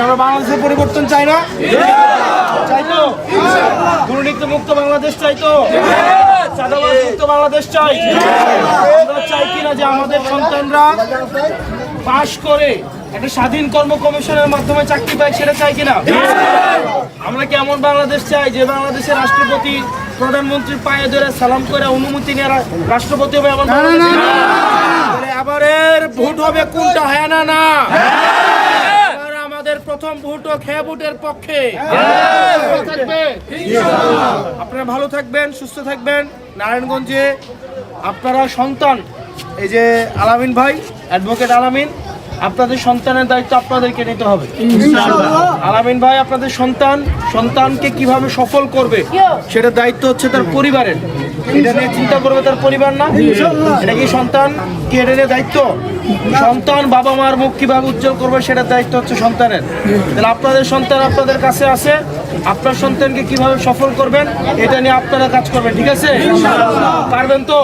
আমরা বাংলাদেশের পরিবর্তন চাই না? চাই তো? দুর্নীতি মুক্ত বাংলাদেশ চাই তো? চাঁদাবাজ মুক্ত বাংলাদেশ চাই? আমরা চাই কিনা যে আমাদের সন্তানরা পাশ করে একটা স্বাধীন কর্ম কমিশনের মাধ্যমে চাকরি পায়, সেটা চাই কিনা? আমরা কি এমন বাংলাদেশ চাই যে বাংলাদেশের রাষ্ট্রপতি প্রধানমন্ত্রীর পায়ে ধরে সালাম করে অনুমতি নিয়ে রাষ্ট্রপতি হবে? এমন এবারের ভোট হবে কোনটা, হ্যাঁ না না? আমাদের প্রথম ভোটও খেয়া ভোটের পক্ষে। আপনারা ভালো থাকবেন, সুস্থ থাকবেন। নারায়ণগঞ্জে আপনারা সন্তান, এই যে আলামিন ভাই, অ্যাডভোকেট আলামিন, আপনাদের সন্তানের দায়িত্ব আপনাদেরকে নিতে হবে। আলামিন ভাই আপনাদের সন্তানকে কিভাবে সফল করবে সেটার দায়িত্ব হচ্ছে তার পরিবারের। এটা নিয়ে চিন্তা করবে তার পরিবার না? এটা কি সন্তান কি এটা নিয়ে দায়িত্ব? সন্তান বাবা মার মুখ কিভাবে উজ্জ্বল করবে সেটার দায়িত্ব হচ্ছে সন্তানের। তাহলে আপনাদের সন্তান আপনাদের কাছে আছে, আপনার সন্তানকে কিভাবে সফল করবেন এটা নিয়ে আপনারা কাজ করবেন, ঠিক আছে? পারবেন তো?